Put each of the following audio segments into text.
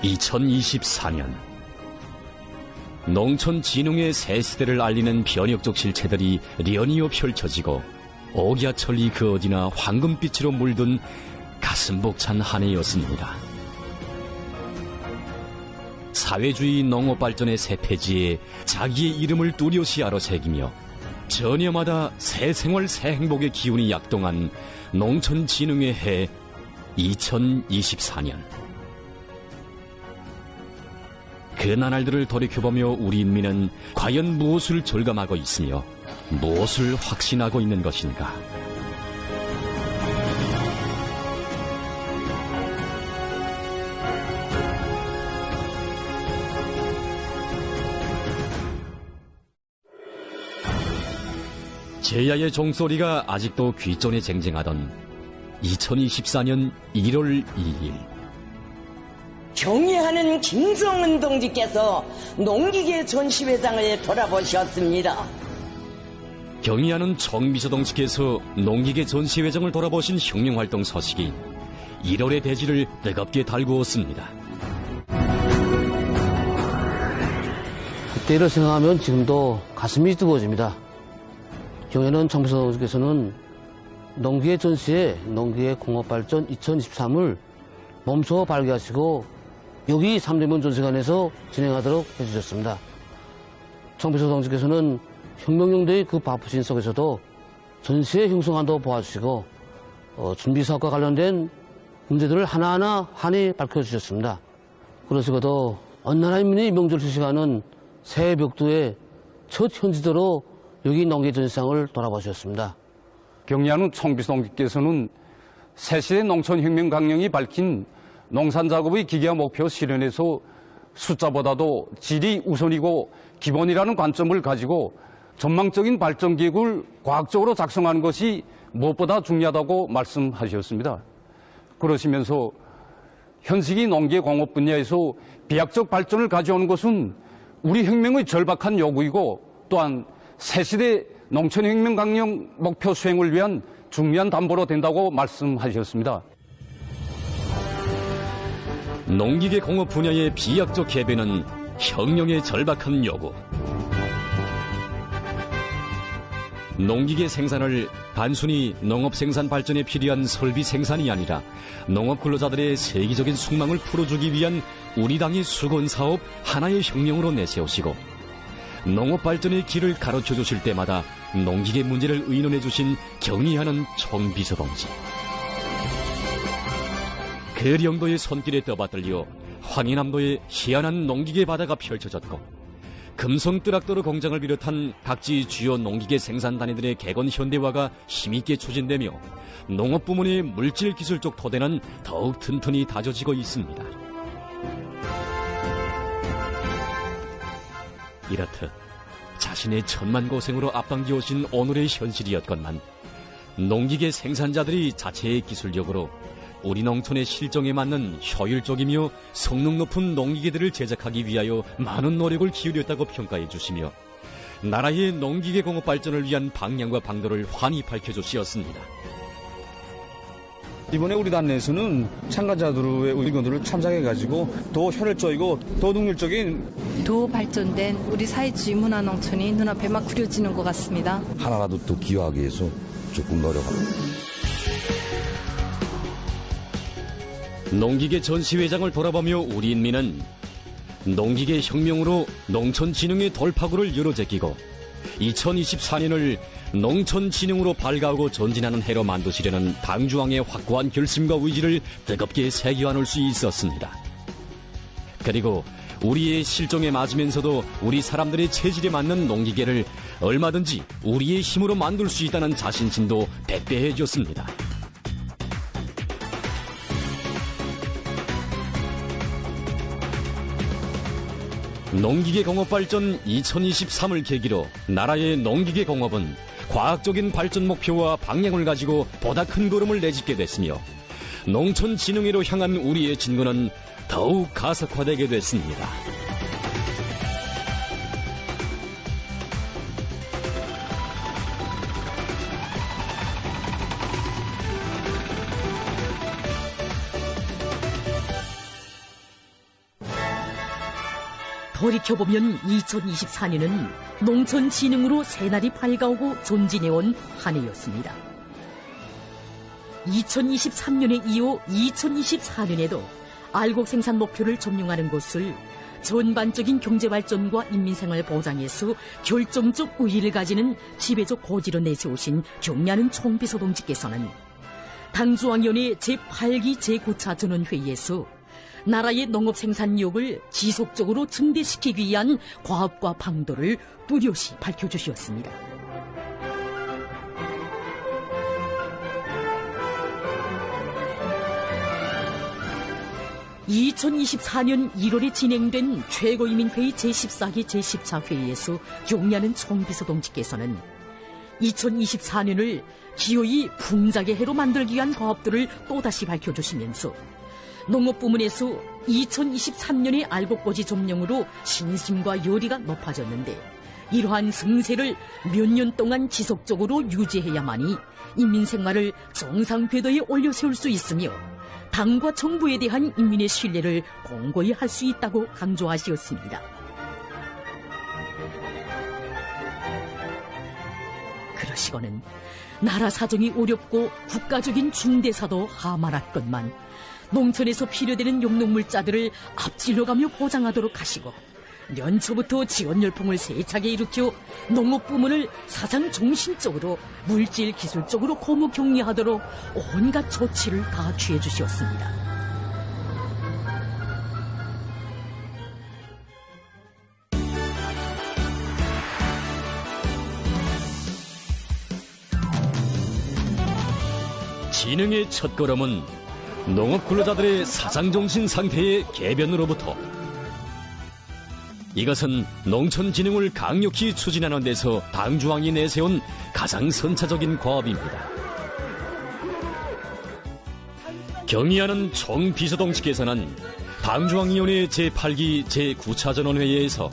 2024년 농촌 진흥의 새 시대를 알리는 변혁적 실체들이 연이어 펼쳐지고 옥야천리 그 어디나 황금빛으로 물든 가슴 벅찬 한 해였습니다. 사회주의 농업 발전의 새 폐지에 자기의 이름을 뚜렷이 아로새기며 전야마다 새 생활 새 행복의 기운이 약동한 농촌 진흥의 해 2024년. 그 나날들을 돌이켜보며 우리 인민은 과연 무엇을 절감하고 있으며 무엇을 확신하고 있는 것인가? 제야의 종소리가 아직도 귀전에 쟁쟁하던 2024년 1월 2일. 경의하는 김성은 동지께서 농기계 전시회장을 돌아보셨습니다. 경의하는 정비서 동지께서 농기계 전시회장을 돌아보신 혁명활동 소식이 1월의 대지를 뜨겁게 달구었습니다. 그때를 생각하면 지금도 가슴이 뜨거워집니다. 경의하는 정비서 동지께서는 농기계 전시회 농기계 공업발전 2023을 몸소 발기하시고 여기 삼대문 전시관에서 진행하도록 해주셨습니다. 정비서 동지께서는 혁명용도의 그 바쁘신 속에서도 전시회 형성안도 도와주시고 준비사업과 관련된 문제들을 하나하나 환히 밝혀주셨습니다. 그러시고도 어느 나라 인민이 명절 휴식하는 새해 벽두의 첫 현지도로 여기 농기계 전시장을 돌아보셨습니다. 경의하는 정비서 동지께서는 새시대 농촌혁명 강령이 밝힌 농산작업의 기계화 목표 실현에서 숫자보다도 질이 우선이고 기본이라는 관점을 가지고 전망적인 발전 계획을 과학적으로 작성하는 것이 무엇보다 중요하다고 말씀하셨습니다. 그러시면서 현식이 농기계 공업 분야에서 비약적 발전을 가져오는 것은 우리 혁명의 절박한 요구이고 또한 새시대 농촌혁명 강령 목표 수행을 위한 중요한 담보로 된다고 말씀하셨습니다. 농기계 공업 분야의 비약적 개변은 혁명의 절박한 요구. 농기계 생산을 단순히 농업 생산 발전에 필요한 설비 생산이 아니라 농업 근로자들의 세계적인 숙망을 풀어주기 위한 우리 당의 수건 사업 하나의 혁명으로 내세우시고 농업 발전의 길을 가르쳐 주실 때마다 농기계 문제를 의논해 주신 경의하는 정비서 동지. 계령도의 손길에 떠받들려 황해남도의 희한한 농기계 바다가 펼쳐졌고 금성 뜨락도로 공장을 비롯한 각지 주요 농기계 생산 단위들의 개건 현대화가 힘있게 추진되며 농업 부문의 물질 기술적 토대는 더욱 튼튼히 다져지고 있습니다. 이렇듯 자신의 천만 고생으로 앞당겨 오신 오늘의 현실이었건만 농기계 생산자들이 자체의 기술력으로 우리 농촌의 실정에 맞는 효율적이며 성능 높은 농기계들을 제작하기 위하여 많은 노력을 기울였다고 평가해 주시며 나라의 농기계 공업 발전을 위한 방향과 방도를 환히 밝혀주시었습니다. 이번에 우리 단내에서는 참가자들의 의견들을 참작해가지고 더 효율적이고 더 능률적인 더 발전된 우리 사회주의 문화농촌이 눈앞에 막 그려지는 것 같습니다. 하나라도 더 기여하기 위해서 조금 노력합니다. 농기계 전시회장을 돌아보며 우리 인민은 농기계 혁명으로 농촌 진흥의 돌파구를 열어제끼고 2024년을 농촌 진흥으로 밝아오고 전진하는 해로 만드시려는 당주왕의 확고한 결심과 의지를 뜨겁게 새겨안을 수 있었습니다. 그리고 우리의 실정에 맞으면서도 우리 사람들의 체질에 맞는 농기계를 얼마든지 우리의 힘으로 만들 수 있다는 자신심도 배배해 줬습니다. 농기계 공업 발전 2023을 계기로 나라의 농기계 공업은 과학적인 발전 목표와 방향을 가지고 보다 큰 걸음을 내딛게 됐으며 농촌 진흥회로 향한 우리의 진군은 더욱 가속화되게 됐습니다. 돌이켜보면 2024년은 농촌 진흥으로 새날이 밝아오고 존진해온 한 해였습니다. 2023년에 이어 2024년에도 알곡 생산 목표를 점령하는 것을 전반적인 경제발전과 인민생활 보장에서 결정적 의의를 가지는 지배적 고지로 내세우신 경야는 총비서동지께서는 당중앙위원회 제8기 제9차 전원회의에서 나라의 농업 생산력을 지속적으로 증대시키기 위한 과업과 방도를 뚜렷이 밝혀주셨습니다. (2024년 1월에) 진행된 최고인민회의 제14기 제10차 회의에서 경야는 총비서동지께서는 2024년을 기어이 풍작의 해로 만들기 위한 과업들을 또다시 밝혀주시면서 농업 부문에서 2023년의 알곡고지 점령으로 신심과 열의가 높아졌는데 이러한 승세를 몇 년 동안 지속적으로 유지해야만이 인민생활을 정상 궤도에 올려 세울 수 있으며 당과 정부에 대한 인민의 신뢰를 공고히 할 수 있다고 강조하시었습니다. 그러시고는 나라 사정이 어렵고 국가적인 중대사도 하만했건만 농촌에서 필요되는 용농물자들을 앞질러가며 보장하도록 하시고 연초부터 지원열풍을 세차게 일으켜 농업 부문을 사상 정신적으로 물질 기술적으로 고무 격리하도록 온갖 조치를 다 취해 주셨습니다. 진흥의 첫걸음은 농업 근로자들의 사상정신 상태의 개변으로부터 이것은 농촌 진흥을 강력히 추진하는 데서 당중앙이 내세운 가장 선차적인 과업입니다. 경의하는 총비서동지께서는 당중앙위원회 제8기 제9차 전원회의에서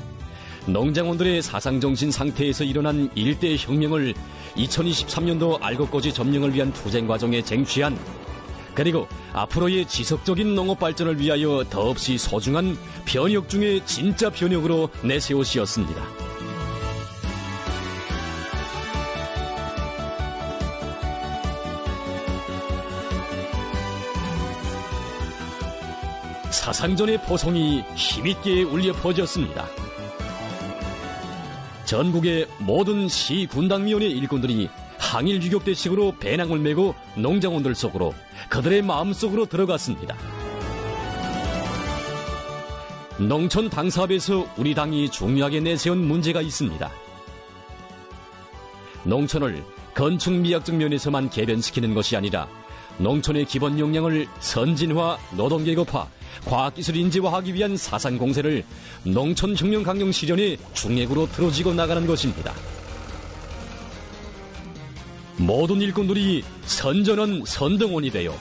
농장원들의 사상정신 상태에서 일어난 일대 혁명을 2023년도 알곡고지 점령을 위한 투쟁 과정에 쟁취한 그리고 앞으로의 지속적인 농업 발전을 위하여 더없이 소중한 변혁 중의 진짜 변혁으로 내세우시었습니다. 사상전의 포성이 힘있게 울려 퍼졌습니다. 전국의 모든 시 군당위원회 일꾼들이 항일 유격대식으로 배낭을 메고 농장원들 속으로 그들의 마음속으로 들어갔습니다. 농촌 당사업에서 우리 당이 중요하게 내세운 문제가 있습니다. 농촌을 건축 미학적 면에서만 개변시키는 것이 아니라 농촌의 기본 역량을 선진화, 노동계급화, 과학기술 인재화하기 위한 사상공세를 농촌혁명 강령 실현의 중핵으로 틀어지고 나가는 것입니다. 모든 일꾼들이 선전원 선등원이 되어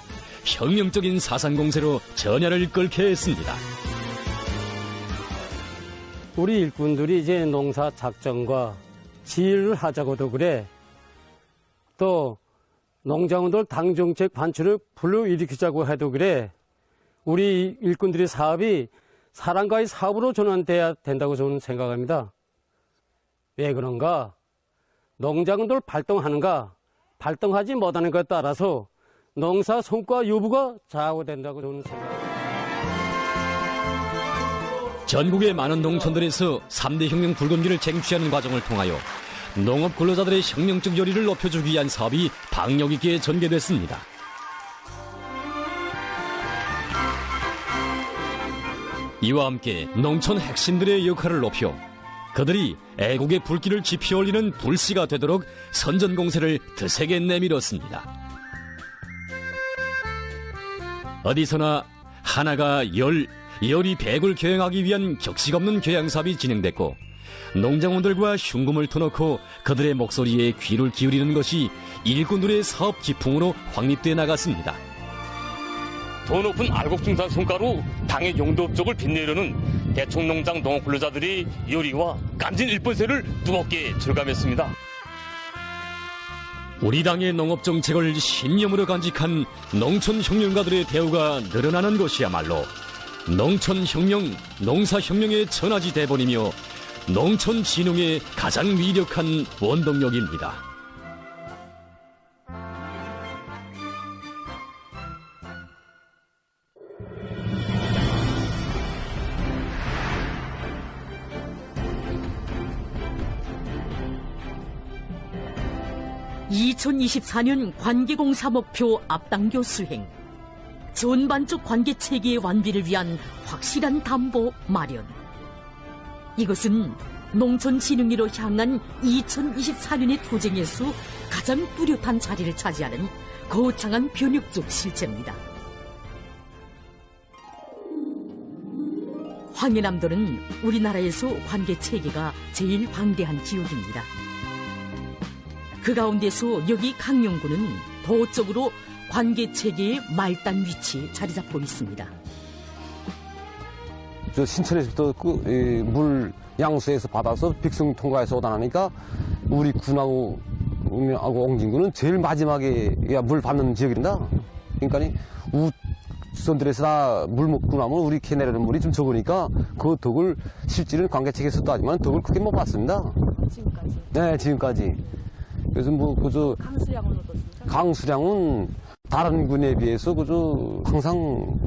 혁명적인 사상공세로 전야를 끓게 했습니다. 우리 일꾼들이 이제 농사 작전과 지휘를 하자고도 그래. 또 농장원들 당정책 반출을 불러일으키자고 해도 그래. 우리 일꾼들의 사업이 사람과의 사업으로 전환돼야 된다고 저는 생각합니다. 왜 그런가? 농장원들 발동하는가, 발동하지 못하는 것에 따라서 농사 성과 여부가 좌우된다고 저는 생각합니다. 전국의 많은 농촌들에서 3대 혁명 붉은기를 쟁취하는 과정을 통하여 농업 근로자들의 혁명적 열의를 높여주기 위한 사업이 박력 있게 전개됐습니다. 이와 함께 농촌 핵심들의 역할을 높여 그들이 애국의 불길을 지피 올리는 불씨가 되도록 선전공세를 드세게 내밀었습니다. 어디서나 하나가 열이 백을 교양하기 위한 격식 없는 교양사업이 진행됐고 농장원들과 흉금을 터놓고 그들의 목소리에 귀를 기울이는 것이 일꾼들의 사업 기풍으로 확립돼 나갔습니다. 더 높은 알곡중산 성과로 당의 용도 업적을 빛내려는 대청농장 농업 근로자들의 열의와 깜진 일본세를 뜨겁게 절감했습니다. 우리 당의 농업정책을 신념으로 간직한 농촌 혁명가들의 대우가 늘어나는 것이야말로 농촌혁명, 농사혁명의 천하지 대본이며 농촌진흥의 가장 위력한 원동력입니다. (2024년) 관계공사 목표 앞당겨 수행. 전반적 관계 체계의 완비를 위한 확실한 담보 마련. 이것은 농촌진흥리로 향한 2024년의 투쟁에서 가장 뚜렷한 자리를 차지하는 거창한 변혁적 실체입니다. 황해남도는 우리나라에서 관계 체계가 제일 방대한 지역입니다. 그 가운데서 여기 강용군은 도적으로 관계 체계의 말단 위치에 자리 잡고 있습니다. 저 신천에서부터 물 양수에서 받아서 빅성 통과해서 오다 나니까 우리 군하고 옹진군은 제일 마지막에 물 받는 지역이란다. 그러니까 우선들에서 다 물 먹고 나면 우리 캐 내려는 물이 좀 적으니까 그 덕을 실질은 관계책에서 따지만 덕을 크게 못 봤습니다. 지금까지? 네, 지금까지. 그래서 뭐 그저 강수량은 어떻습니까? 강수량은 다른 군에 비해서 그저 항상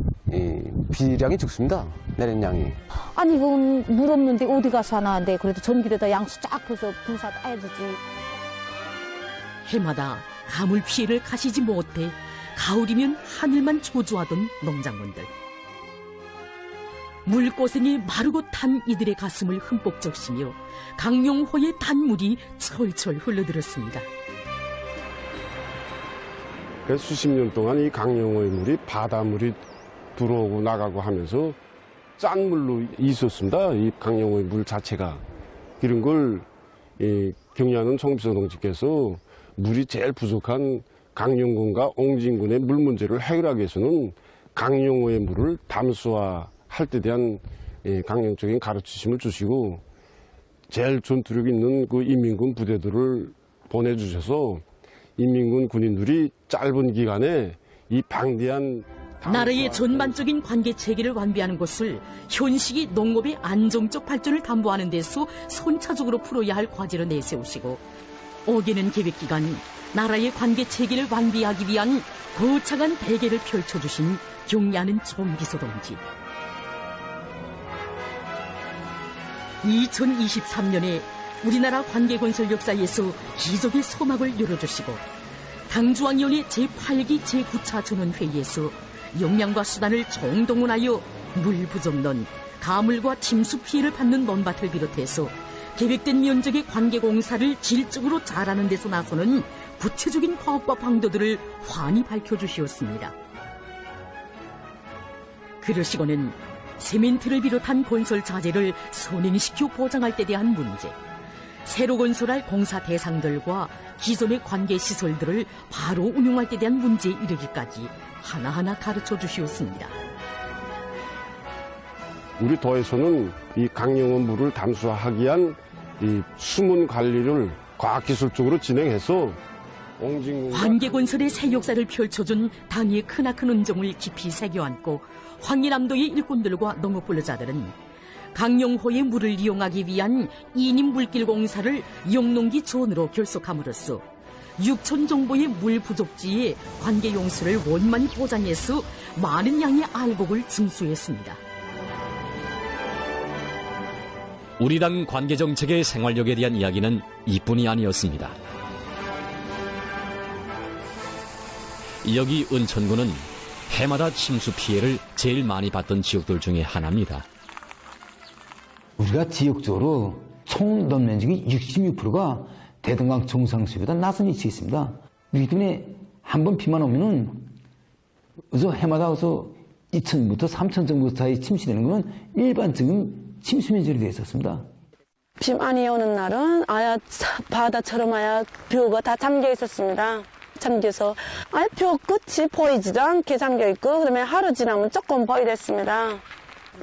비량이 적습니다. 내린 양이. 아니 이건 물 없는데 어디 가서 하나 한데 그래도 전기에다 양수 쫙 펴서 분사 따야 되지. 해마다 가물 피해를 가시지 못해 가을이면 하늘만 초조하던 농장군들. 물고생이 마르고 탄 이들의 가슴을 흠뻑 적시며 강용호의 단물이 철철 흘러들었습니다. 수십 년 동안 이 강용호의 물이 바닷물이 들어오고 나가고 하면서 짠 물로 있었습니다. 이 강용호의 물 자체가. 이런 걸 경리하는 청비서 동지께서 물이 제일 부족한 강용군과 옹진군의 물 문제를 해결하기 위해서는 강용호의 물을 담수화할 때 대한 강령적인 가르치심을 주시고 제일 전투력 있는 그 인민군 부대들을 보내주셔서 인민군 군인들이 짧은 기간에 이 방대한 나라의 전반적인 관계 체계를 완비하는 것을 현식이 농업의 안정적 발전을 담보하는 데서 선차적으로 풀어야 할 과제로 내세우시고 5개년 계획 기간 나라의 관계 체계를 완비하기 위한 거창한 대계를 펼쳐주신 경리하는 총비서 동지. 2023년에 우리나라 관계건설 역사에서 기적의 서막을 열어주시고 당주왕위원회 제8기 제9차 전원회의에서 역량과 수단을 총동원하여 물 부족론, 가물과 침수 피해를 받는 논밭을 비롯해서 계획된 면적의 관계공사를 질적으로 잘하는 데서 나서는 구체적인 과업과 방도들을 환히 밝혀주시었습니다. 그러시고는 세멘트를 비롯한 건설 자재를 선행시켜 보장할 때 대한 문제, 새로 건설할 공사 대상들과 기존의 관계 시설들을 바로 운용할 때 대한 문제에 이르기까지 하나하나 가르쳐 주시었습니다. 우리 도에서는 이 강용호 물을 담수화하기 위한 이 수문 관리를 과학기술적으로 진행해서 관계건설의 새 역사를 펼쳐준 당의 크나큰 은정을 깊이 새겨안고 황해남도의 일꾼들과 농업분류자들은 강용호의 물을 이용하기 위한 이님 물길 공사를 영농기 전으로 결속함으로써 6천 정도의 물 부족지의 관계 용수를 원만히 보장해서 많은 양의 알곡을 증수했습니다. 우리 당 관계 정책의 생활력에 대한 이야기는 이뿐이 아니었습니다. 여기 은천군은 해마다 침수 피해를 제일 많이 받던 지역들 중에 하나입니다. 우리가 지역적으로 총 논면적의 66%가 대동강 정상수보다 낮은 위치에 있습니다. 그렇기 때문에 한번 비만 오면은 어서 해마다 어서 2,000부터 3,000 정도 사이 침수되는 것은 일반적인 침수 면적이 되어 있었습니다. 비 많이 오는 날은 아야 바다처럼 아야 뷰가 다 잠겨 있었습니다. 잠겨서 아예 뷰 끝이 보이지도 않게 잠겨 있고 그다음에 하루 지나면 조금 보이랬습니다.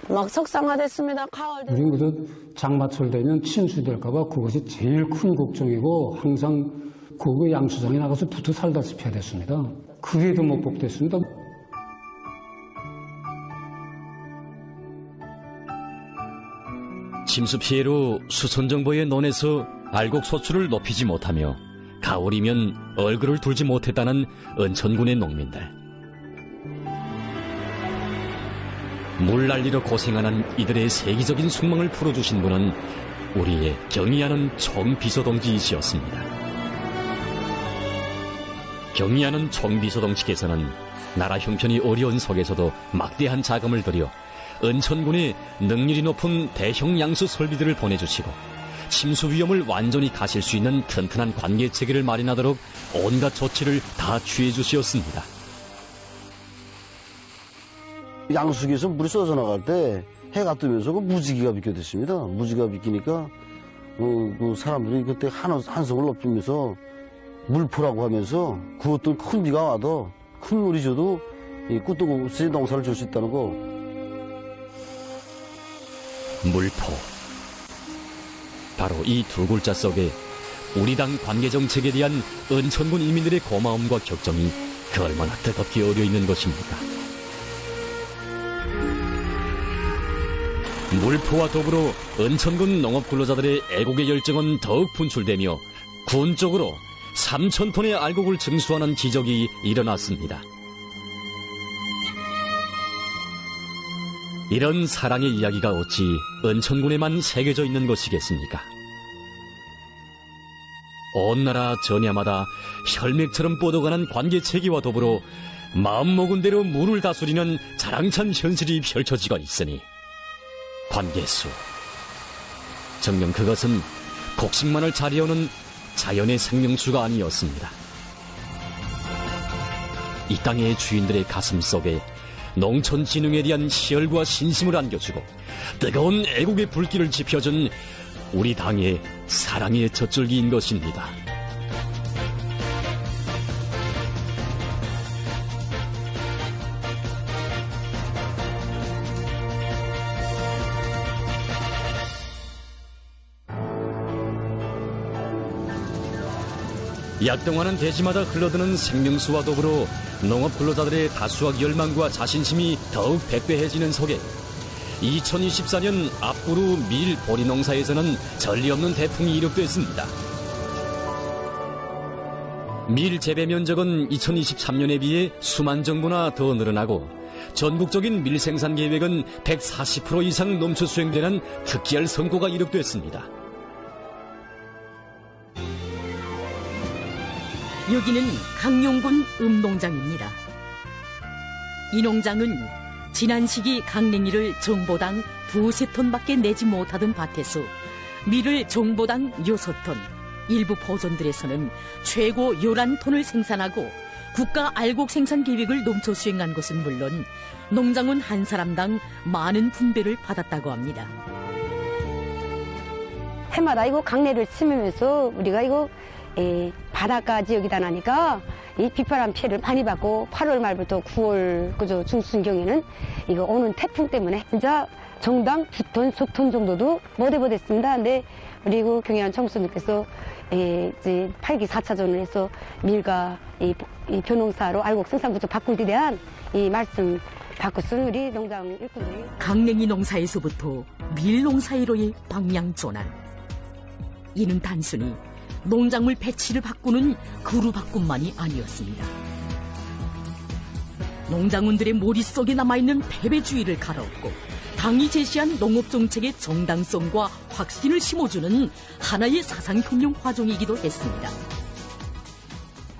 막 속상화됐습니다. 가을 우린 그저 장마철 되면 침수될까봐 그것이 제일 큰 걱정이고 항상 그 양수장에 나가서 붙어 살다시피 해야 됐습니다. 그게도 못 복됐습니다. 침수 피해로 수선정보의 논에서 알곡 소출을 높이지 못하며 가을이면 얼굴을 들지 못했다는 은천군의 농민들. 물난리로 고생하는 이들의 세계적인 숙명을 풀어주신 분은 우리의 경의하는 총비서동지이시였습니다. 경의하는 총비서동지께서는 나라 형편이 어려운 속에서도 막대한 자금을 들여 은천군에 능률이 높은 대형 양수 설비들을 보내주시고 침수 위험을 완전히 가실 수 있는 튼튼한 관계체계를 마련하도록 온갖 조치를 다 취해주시었습니다. 양수기에서 물이 쏟아져 나갈 때 해가 뜨면서 그 무지개가 비껴댔습니다. 무지개가 비끼니까 그 사람들이 그때 한성을 높이면서 물포라고 하면서 그것도 큰 비가 와도 큰 물이 줘도 꿀떡 없이 농사를 줄 수 있다는 거. 물포. 바로 이 두 글자 속에 우리 당 관계정책에 대한 은천군 인민들의 고마움과 격정이 그 얼마나 뜨겁게 어려 있는 것입니까? 물포와 더불어 은천군 농업근로자들의 애국의 열정은 더욱 분출되며 군 쪽으로 3,000톤의 알곡을 증수하는 기적이 일어났습니다. 이런 사랑의 이야기가 어찌 은천군에만 새겨져 있는 것이겠습니까? 온 나라 전야마다 혈맥처럼 뻗어가는 관계체계와 더불어 마음먹은 대로 물을 다스리는 자랑찬 현실이 펼쳐지고 있으니 관계수. 정녕 그것은 곡식만을 자리하는 자연의 생명수가 아니었습니다. 이 땅의 주인들의 가슴 속에 농촌 진흥에 대한 희열과 신심을 안겨주고 뜨거운 애국의 불길을 지펴준 우리 당의 사랑의 젖줄기인 것입니다. 약동하는 대지마다 흘러드는 생명수와 더불어 농업근로자들의 다수학 열망과 자신심이 더욱 백배해지는 속에 2024년 앞부루 밀 보리 농사에서는 전례 없는 태풍이 이룩됐습니다. 밀 재배 면적은 2023년에 비해 수만 정보나 더 늘어나고 전국적인 밀 생산 계획은 140% 이상 넘쳐 수행되는 특기할 성과가 이룩됐습니다. 여기는 강용군 음농장입니다. 이 농장은 지난 시기 강냉이를 정보당 2~3톤밖에 내지 못하던 밭에서 밀을 정보당 6톤, 일부 포존들에서는 최고 11톤을 생산하고 국가 알곡 생산 계획을 넘쳐 수행한 것은 물론 농장원 한 사람당 많은 분배를 받았다고 합니다. 해마다 이거 강내를 치면서 우리가 이거 바닷가 지역이다 나니까 이 빗바람 피해를 많이 받고 8월 말부터 9월 그저 중순경에는 이거 오는 태풍 때문에 진짜 정당 2톤, 3톤 정도도 못 해보겠습니다. 근데 그리고 경의한 청소년께서 이제 8기 4차전을 해서 밀과 이 벼농사로 알곡 생산 구조 바꿀 데 대한 이 말씀 받고 쓴 우리 농장 일꾼들이 강냉이 농사에서부터 밀 농사로의 방향 전환. 이는 단순히 농작물 배치를 바꾸는 그루 바꿈만이 아니었습니다. 농장원들의 머릿속에 남아있는 패배주의를 갈아엎고 당이 제시한 농업정책의 정당성과 확신을 심어주는 하나의 사상혁명 과정이기도 했습니다.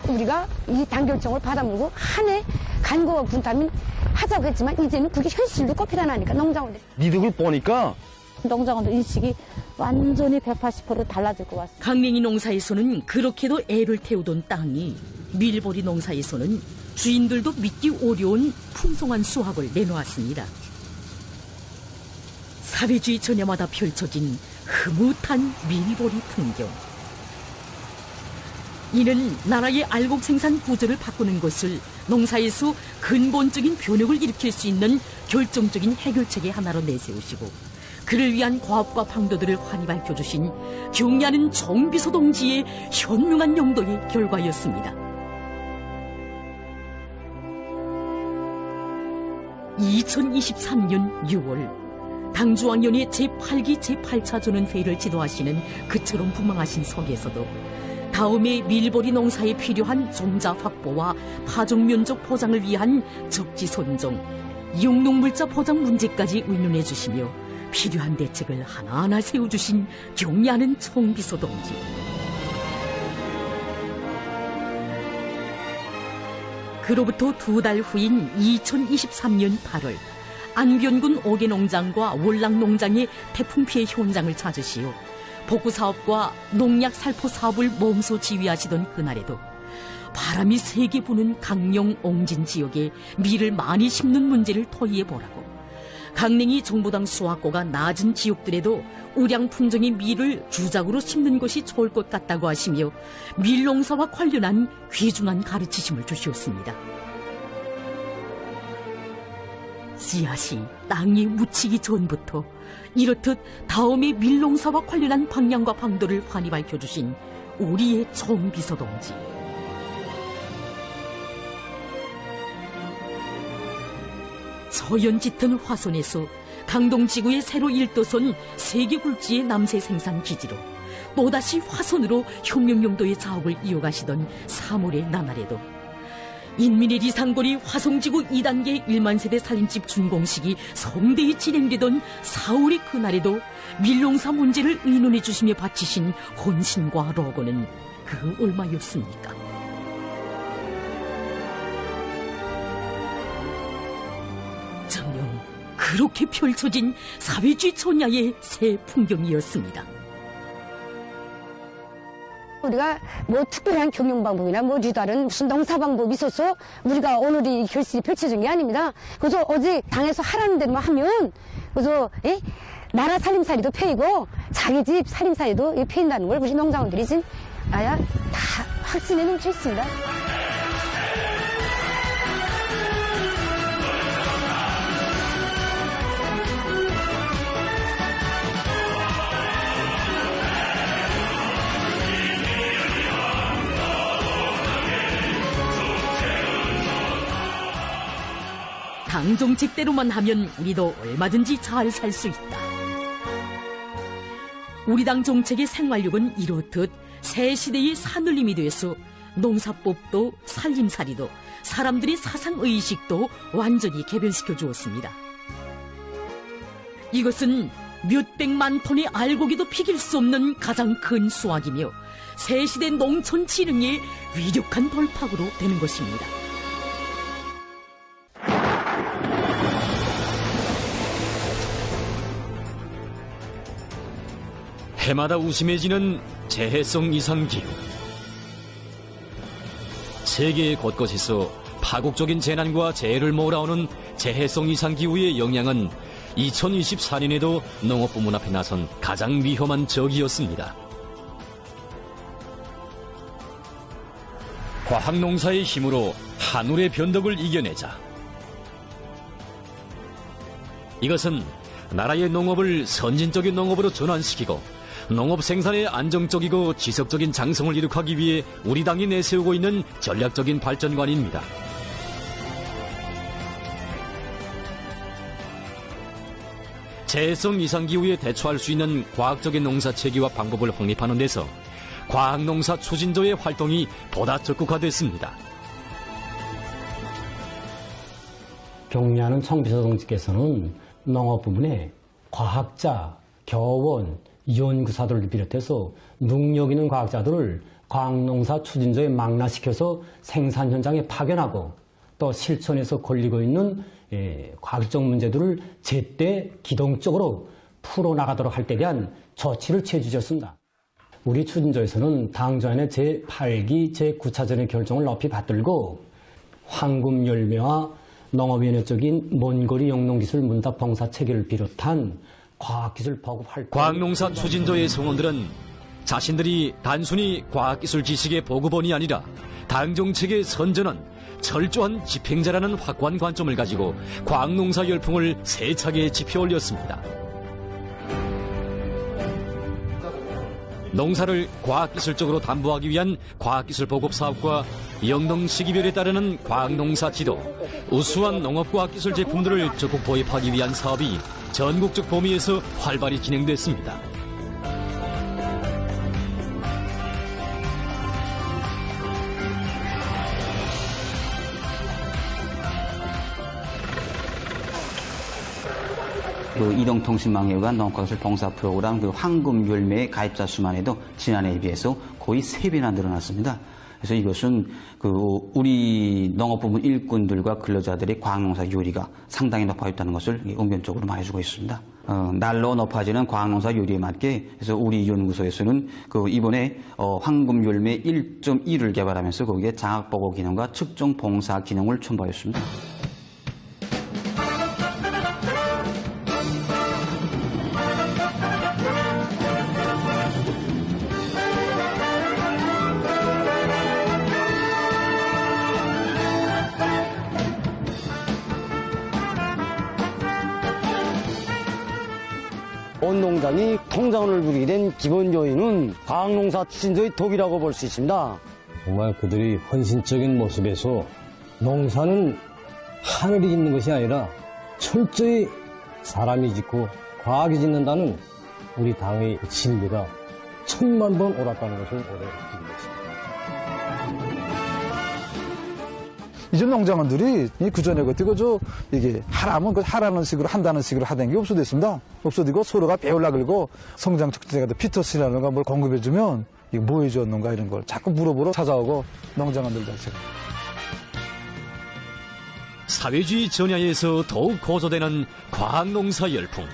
우리가 이 당결정을 받아먹고 한 해 간거와 분담이 하자고 했지만 이제는 그게 현실로 꼽히다나니까 농장원들 니들 보니까 농장원들 인식이 완전히 180% 달라질 것 같습니다. 강냉이 농사에서는 그렇게도 애를 태우던 땅이 밀보리 농사에서는 주인들도 믿기 어려운 풍성한 수확을 내놓았습니다. 사회주의 전야마다 펼쳐진 흐뭇한 밀보리 풍경. 이는 나라의 알곡 생산 구조를 바꾸는 것을 농사에서 근본적인 변혁을 일으킬 수 있는 결정적인 해결책의 하나로 내세우시고 그를 위한 과업과 방도들을 환히 밝혀주신 경의하는 정비서 동지의 현명한 용도의 결과였습니다. 2023년 6월 당주왕년이 제8기 제8차조는 회의를 지도하시는 그처럼 부망하신 석에서도 다음에 밀보리 농사에 필요한 종자 확보와 파종면적 포장을 위한 적지선종, 용농물자 포장 문제까지 의논해 주시며 필요한 대책을 하나하나 세워주신 경례하는 총비서 동지. 그로부터 2달 후인 2023년 8월 안변군 오개농장과 월락농장의 태풍 피해 현장을 찾으시어 복구사업과 농약 살포 사업을 몸소 지휘하시던 그날에도 바람이 세게 부는 강릉 옹진 지역에 밀을 많이 심는 문제를 토의해보라고 강릉이 정보당 수확고가 낮은 지역들에도 우량 품종의 밀을 주작으로 심는 것이 좋을 것 같다고 하시며 밀농사와 관련한 귀중한 가르치심을 주시었습니다. 씨앗이 땅에 묻히기 전부터 이렇듯 다음에 밀농사와 관련한 방향과 방도를 환히 밝혀주신 우리의 총비서 동지. 서연 짙은 화손에서 강동지구의 새로 일도선 세계굴지의 남새 생산 기지로 또다시 화손으로 혁명용도의 자업을 이어가시던 3월의 나날에도 인민의 리상고리 화성지구 2단계 1만 세대 살림집 준공식이 성대히 진행되던 4월의 그날에도 밀농사 문제를 의논해 주시며 바치신 헌신과 로고는 그 얼마였습니까? 정녕 그렇게 펼쳐진 사회주의 천야의 새 풍경이었습니다. 우리가 뭐 특별한 경영 방법이나 뭐 다른 무슨 농사 방법이 있어서 우리가 오늘 이 결실이 펼쳐진 게 아닙니다. 그래서 어제 당에서 하라는 대로만 하면 그래서 나라 살림살이도 펴이고 자기 집 살림살이도 펴인다는 걸 우리 농장원들이 지금 아야 다 확신해 놓을 수 있습니다. 당 정책대로만 하면 우리도 얼마든지 잘 살 수 있다. 우리 당 정책의 생활력은 이렇듯 새 시대의 산울림이 돼서 농사법도 살림살이도 사람들의 사상의식도 완전히 개변시켜 주었습니다. 이것은 몇백만 톤의 알고기도 피길 수 없는 가장 큰 수확이며 새 시대 농촌 진흥의 위력한 돌파구로 되는 것입니다. 해마다 우심해지는 재해성 이상기후. 세계 곳곳에서 파국적인 재난과 재해를 몰아오는 재해성 이상기후의 영향은 2024년에도 농업부 문 앞에 나선 가장 위험한 적이었습니다. 과학농사의 힘으로 하늘의 변덕을 이겨내자. 이것은 나라의 농업을 선진적인 농업으로 전환시키고 농업 생산의 안정적이고 지속적인 장성을 이룩하기 위해 우리 당이 내세우고 있는 전략적인 발전관입니다. 재해성 이상기후에 대처할 수 있는 과학적인 농사 체계와 방법을 확립하는 데서 과학농사 추진조의 활동이 보다 적극화됐습니다. 경례하는 총비서 동지께서는 농업 부문에 과학자, 교원, 연구사들을 비롯해서 능력 있는 과학자들을 과학농사 추진조에 망라시켜서 생산 현장에 파견하고 또 실천에서 걸리고 있는 과학적 문제들을 제때 기동적으로 풀어나가도록 할 때 대한 조치를 취해주셨습니다. 우리 추진조에서는 당조안의 제8기 제9차전의 결정을 높이 받들고 황금 열매와 농업위원회 쪽인 먼거리 영농기술 문답 봉사 체계를 비롯한 과학기술 보급 활동. 과학농사 추진조의 성원들은 자신들이 단순히 과학기술 지식의 보급원이 아니라 당정책의 선전원, 철저한 집행자라는 확고한 관점을 가지고 과학농사 열풍을 세차게 지펴 올렸습니다. 농사를 과학기술적으로 담보하기 위한 과학기술 보급 사업과 영농 시기별에 따르는 과학농사 지도, 우수한 농업과학기술 제품들을 적극 도입하기 위한 사업이 전국적 범위에서 활발히 진행됐습니다. 그 이동통신망에 의한 농가기술 봉사 프로그램 그 황금열매 가입자 수만 해도 지난해에 비해서 거의 3배나 늘어났습니다. 그래서 이것은 그 우리 농업부문 일꾼들과 근로자들의 과학농사 요리가 상당히 높아졌다는 것을 은견적으로 말해주고 있습니다. 날로 높아지는 과학농사 요리에 맞게 그래서 우리 연구소에서는 그 이번에 황금열매 1.1을 개발하면서 거기에 장학보고 기능과 측정 봉사 기능을 첨부하였습니다. 온 농장이 통장을 부리게 된 기본 요인은 과학농사 추진조의 덕이라고 볼 수 있습니다. 정말 그들이 헌신적인 모습에서 농사는 하늘이 짓는 것이 아니라 철저히 사람이 짓고 과학이 짓는다는 우리 당의 진리가 1000만 번 옳았다는 것을 올해 느끼게 됐습니다. 이전 농장원들이 그전에 이게 하라면 하라는 식으로 한다는 식으로 하던 게 없어졌습니다. 없어지고 서로가 배울라 그러고 성장 촉진제가 피터스라는 걸 뭘 공급해주면 이거 뭐 해줬는가 이런 걸 자꾸 물어보러 찾아오고 농장원들 자체가. 사회주의 전야에서 더욱 고조되는 과학농사 열풍.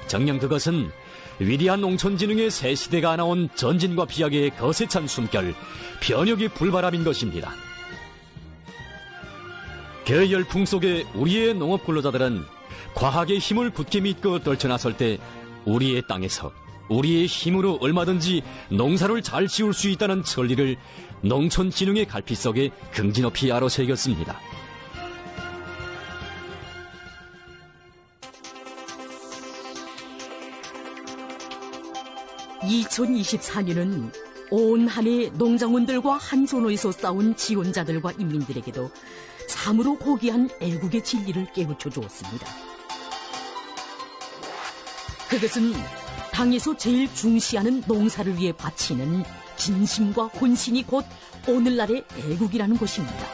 정녕 그것은 위대한 농촌진흥의 새 시대가 나온 전진과 비약의 거세찬 숨결, 변혁의 불바람인 것입니다. 그 열풍 속에 우리의 농업 근로자들은 과학의 힘을 굳게 믿고 떨쳐나설 때 우리의 땅에서 우리의 힘으로 얼마든지 농사를 잘 지을 수 있다는 천리를 농촌진흥의 갈피 속에 긍지 높이 아로새겼습니다. (2024년은) 온 한 해 농장원들과 한전호에서 싸운 지원자들과 인민들에게도 참으로 고귀한 애국의 진리를 깨우쳐 주었습니다. 그것은 당에서 제일 중시하는 농사를 위해 바치는 진심과 혼신이 곧 오늘날의 애국이라는 것입니다.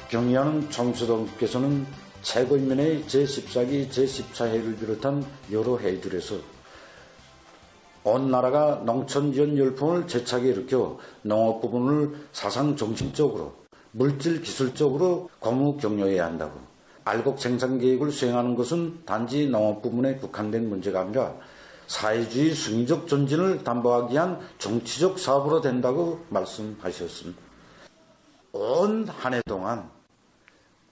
경리하는 청수동께서는 최고인민의 제14기 제14회를 비롯한 여러 회들에서 온 나라가 농촌지원 열풍을 재차게 일으켜 농업 부분을 사상 정신적으로 물질 기술적으로 고무 격려해야 한다고. 알곡 생산 계획을 수행하는 것은 단지 농업 부문에 국한된 문제가 아니라 사회주의 승리적 전진을 담보하기 위한 정치적 사업으로 된다고 말씀하셨습니다. 온 한 해 동안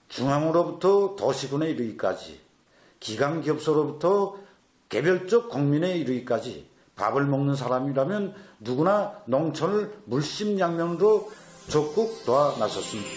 중앙으로부터 도시군에 이르기까지 기관기업소로부터 개별적 국민에 이르기까지 밥을 먹는 사람이라면 누구나 농촌을 물심양면으로 적극 도와 나섰습니다.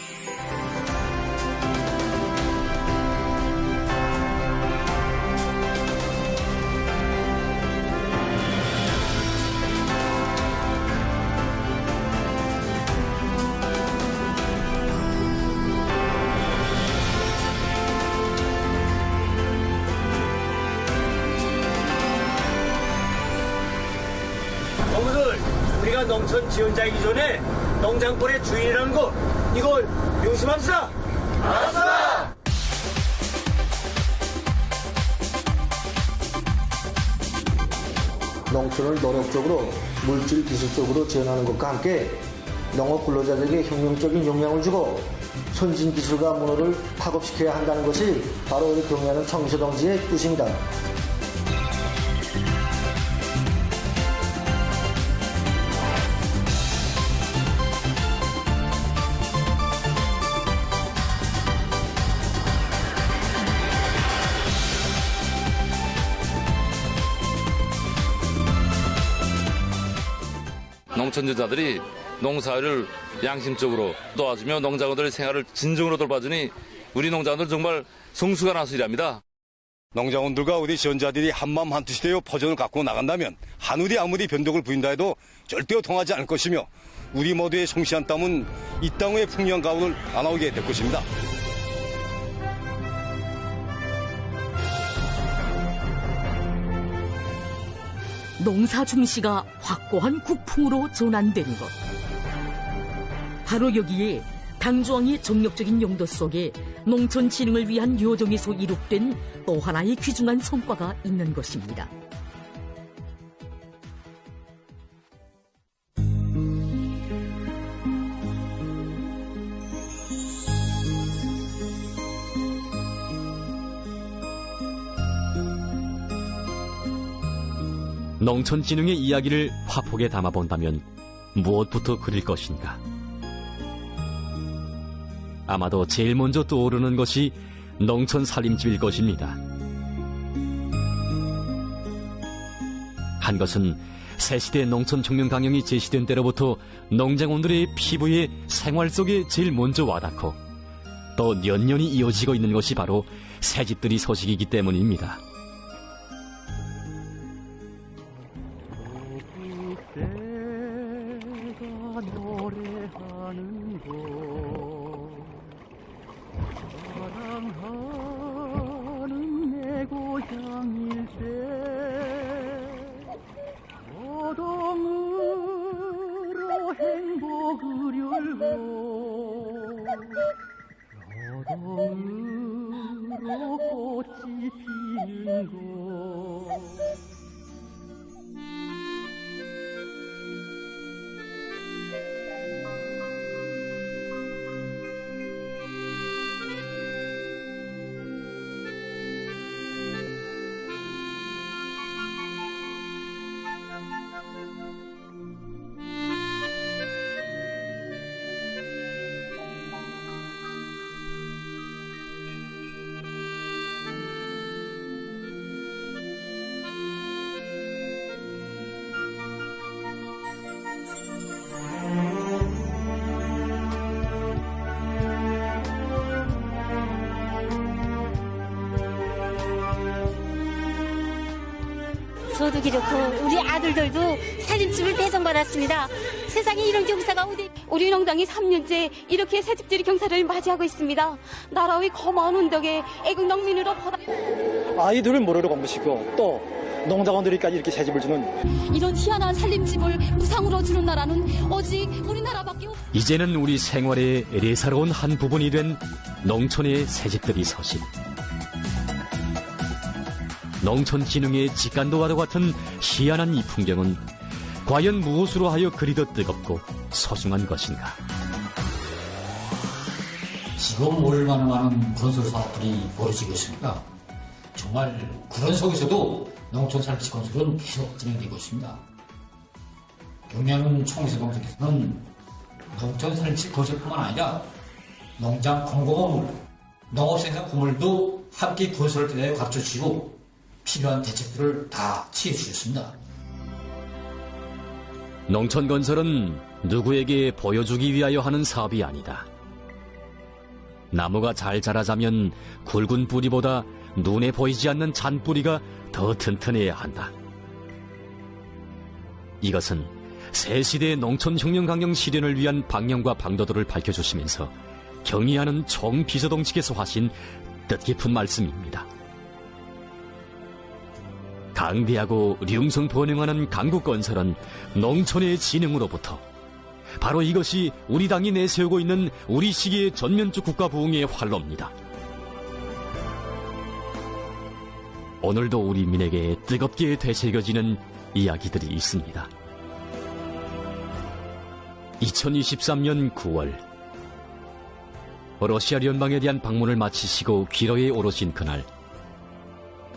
우리가 농촌 지원자이기 전에 농장권의 주인이라는 거 이걸 명심합시다. 알았습니다. 농촌을 노력적으로 물질 기술적으로 지원하는 것과 함께 농업 근로자들에게 혁명적인 영향을 주고 선진 기술과 문화를 파급시켜야 한다는 것이 바로 우리 경리하는 청기서 동지의 뜻입니다. 농촌여자들이 농사를 양심적으로 도와주며 농장원들의 생활을 진정으로 돌봐주니 우리 농장원들 정말 성수가 나서 일합니다. 농장원들과 우리 지원자들이 한마음 한뜻이 되어 버전을 갖고 나간다면 하늘이 아무리 변덕을 부린다 해도 절대 통하지 않을 것이며 우리 모두의 성실한 땀은 이 땅의 풍요한 가을을 안아오게 될 것입니다. 농사 중시가 확고한 국풍으로 전환된 것. 바로 여기에 당조항의 정력적인 용도 속에 농촌 진흥을 위한 요정에서 이룩된 또 하나의 귀중한 성과가 있는 것입니다. 농촌 진흥의 이야기를 화폭에 담아본다면 무엇부터 그릴 것인가? 아마도 제일 먼저 떠오르는 것이 농촌 살림집일 것입니다. 한 것은 새시대 농촌 혁명 강령이 제시된 때로부터 농장원들의 피부에 생활 속에 제일 먼저 와닿고 또 연년이 이어지고 있는 것이 바로 새집들이 소식이기 때문입니다. 저도 그렇고 우리 아들들도 살림집을 배정받았습니다. 세상에 이런 경사가 어디. 우리 농장이 3년째 이렇게 새집들이 경사를 맞이하고 있습니다. 나라의 고마운 운덕에 애국 농민으로 보다. 아이들을 모르러 공부시고 또 농장원들이까지 이렇게 새집을 주는 이런 희한한 살림집을 무상으로 주는 나라는 오직 우리나라밖에 없. 이제는 우리 생활의 예사로운 한 부분이 된 농촌의 새집들이 서신. 농촌 진흥의 직간도와도 같은 희한한 이 풍경은 과연 무엇으로 하여 그리 더 뜨겁고 소중한 것인가? 지금 얼마나 많은 건설 사업들이 벌어지고 있습니다. 정말 그런 속에서도 농촌 살림집 건설은 계속 진행되고 있습니다. 경량 총회사동에서는 농촌 살림집 건설뿐만 아니라 농장 공공업물, 농업생산 건물도 함께 건설을 대하여 가르쳐주시고 필요한 대책들을 다 취해 주셨습니다. 농촌 건설은 누구에게 보여주기 위하여 하는 사업이 아니다. 나무가 잘 자라자면 굵은 뿌리보다 눈에 보이지 않는 잔뿌리가 더 튼튼해야 한다. 이것은 새시대의 농촌혁명 강령 실현을 위한 방향과 방도들을 밝혀주시면서 경의하는 총비서동직에서 하신 뜻깊은 말씀입니다. 강대하고 융성번영하는 강국건설은 농촌의 진흥으로부터 바로 이것이 우리 당이 내세우고 있는 우리 시기의 전면적 국가 부흥의 활로입니다. 오늘도 우리 민에게 뜨겁게 되새겨지는 이야기들이 있습니다. 2023년 9월 러시아 연방에 대한 방문을 마치시고 귀로에 오르신 그날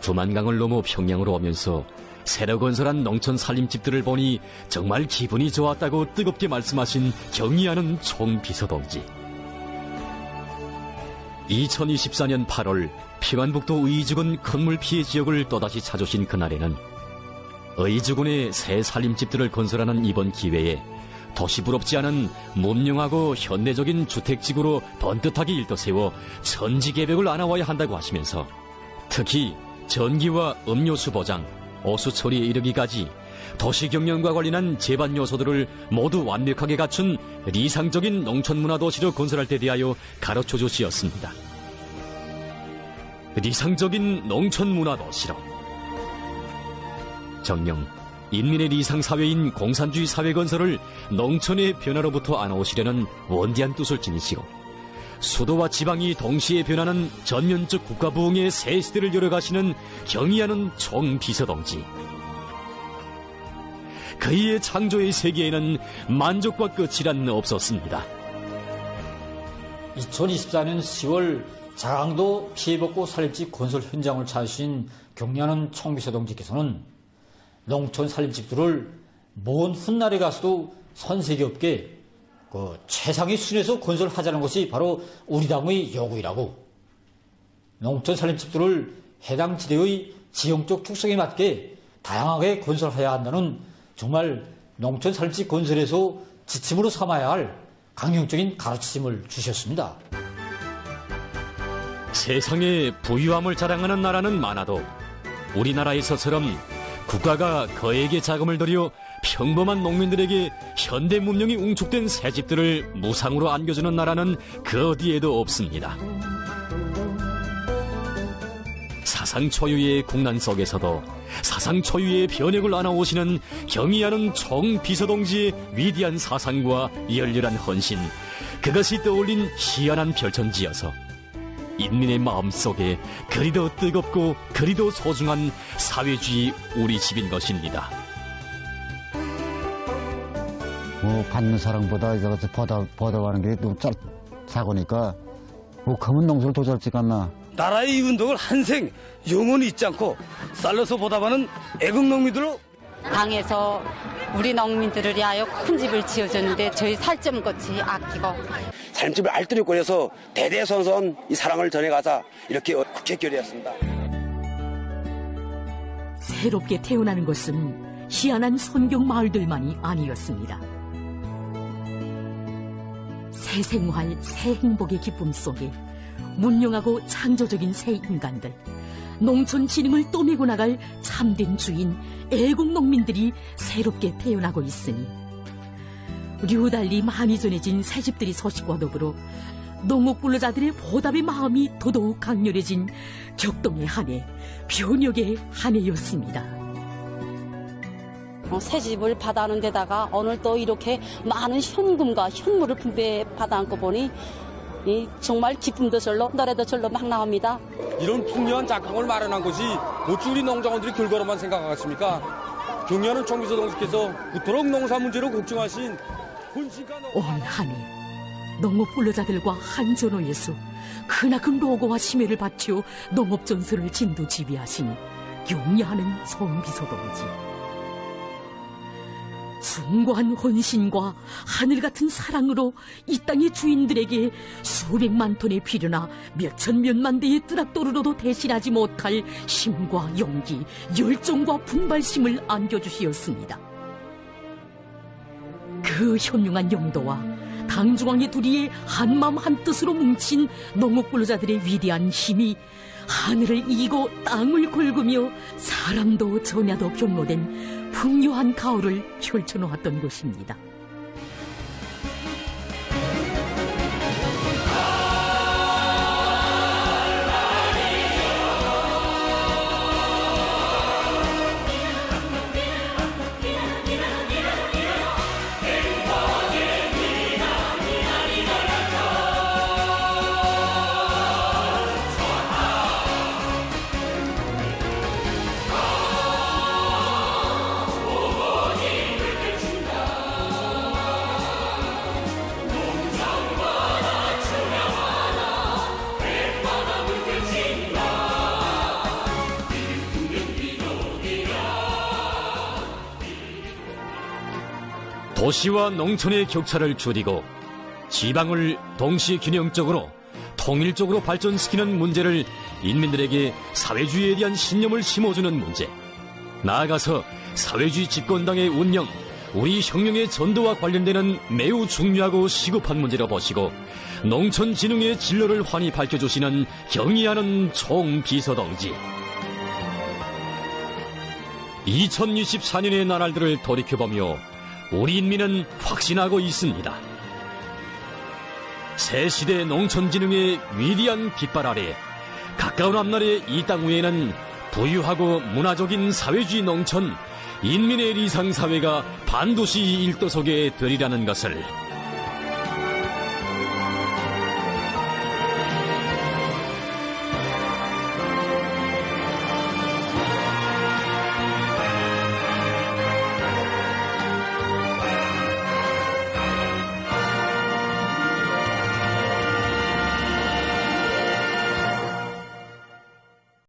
두만강을 넘어 평양으로 오면서 새로 건설한 농촌 살림집들을 보니 정말 기분이 좋았다고 뜨겁게 말씀하신 경의하는 총비서동지. 2024년 8월 평안북도 의주군 건물 피해 지역을 또다시 찾으신 그날에는 의주군의 새 살림집들을 건설하는 이번 기회에 도시부럽지 않은 문명하고 현대적인 주택지구로 번듯하게 일떠세워 천지개벽을 안아와야 한다고 하시면서 특히 전기와 음료수 보장, 오수 처리에 이르기까지 도시 경영과 관련한 제반 요소들을 모두 완벽하게 갖춘理想적인 농촌 문화 도시로 건설할 때 대하여 가르쳐 주시었습니다.理想적인 농촌 문화 도시로. 정녕 인민의理想사회인 공산주의 사회 건설을 농촌의 변화로부터 안아오시려는 원대한 뜻을 지니시고 수도와 지방이 동시에 변하는 전면적 국가 부흥의 새 시대를 열어가시는 경의하는 총비서동지. 그의 창조의 세계에는 만족과 끝이란 없었습니다. 2024년 10월 자강도 피해복구 살림집 건설 현장을 찾으신 경리하는 총비서동지께서는 농촌 살림집들을 먼 훗날에 가서도 선색이 없게 최상의 수준에서 건설하자는 것이 바로 우리 당의 요구이라고, 농촌 살림집들을 해당 지대의 지형적 특성에 맞게 다양하게 건설해야 한다는 정말 농촌 살림집 건설에서 지침으로 삼아야 할 강력적인 가르침을 주셨습니다. 세상에 부유함을 자랑하는 나라는 많아도 우리나라에서처럼 국가가 거액의 자금을 들여 평범한 농민들에게 현대 문명이 웅축된 새집들을 무상으로 안겨주는 나라는 그 어디에도 없습니다. 사상 초유의 국난 속에서도 사상 초유의 변혁을 안아오시는 경의하는 총비서동지의 위대한 사상과 열렬한 헌신, 그것이 떠올린 희한한 별천지여서 인민의 마음속에 그리도 뜨겁고 그리도 소중한 사회주의 우리 집인 것입니다. 받는 사랑보다 이제 받아가는 게 너무 작으니까 검은 농사를 더 잘 찍었나. 나라의 이 운동을 한생 영원히 잊지 않고 쌀러서 보답하는 애국 농민들로 당에서 우리 농민들을 위하여 큰 집을 지어줬는데 저희 살점같이 아끼고 살림집을 알뜰히 꾸려서 대대손손 이 사랑을 전해가자 이렇게 국회 결의했습니다. 새롭게 태어나는 것은 희한한 선경 마을들만이 아니었습니다. 새 생활, 새 행복의 기쁨 속에 문명하고 창조적인 새 인간들, 농촌 진흥을 떠밀고 나갈 참된 주인, 애국 농민들이 새롭게 태어나고 있으니 류달리 많이 전해진 새집들이 소식과 더불어 농업근로자들의 보답의 마음이 더더욱 강렬해진 격동의 한 해, 변혁의 한 해였습니다. 새집을 받아오는 데다가 오늘 또 이렇게 많은 현금과 현물을 분배 받아안고 보니 정말 기쁨도 절로 노래도 절로 막 나옵니다. 이런 풍요한 작황을 마련한 것이 어찌 우리 농장원들이 결과로만 생각하겠습니까? 경의하는 총비서동지께서 그토록 농사 문제로 걱정하신 온 한 해 농업근로자들과 한전호에서 크나큰 노고와 심혈을 바쳐 농업전선을 진두지휘하신 경의하는 총비서동지. 숭고한 헌신과 하늘같은 사랑으로 이 땅의 주인들에게 수백만 톤의 비료나 몇천몇만 대의 뜨락도르로도 대신하지 못할 힘과 용기, 열정과 분발심을 안겨주시었습니다. 그 현명한 용도와 당중앙의 둘이의 한마음 한뜻으로 뭉친 농업근로자들의 위대한 힘이 하늘을 이기고 땅을 긁으며 사람도 전야도 변모된 풍요한 가을을 펼쳐놓았던 것입니다. 도시와 농촌의 격차를 줄이고 지방을 동시 균형적으로 통일적으로 발전시키는 문제를 인민들에게 사회주의에 대한 신념을 심어주는 문제, 나아가서 사회주의 집권당의 운영, 우리 혁명의 전도와 관련되는 매우 중요하고 시급한 문제로 보시고 농촌 진흥의 진로를 환히 밝혀주시는 경의하는 총비서동지. 2024년의 나날들을 돌이켜보며 우리 인민은 확신하고 있습니다. 새 시대 농촌진흥의 위대한 깃발 아래 가까운 앞날의 이 땅 위에는 부유하고 문화적인 사회주의 농촌, 인민의 리상사회가 반드시 일도속에 되리라는 것을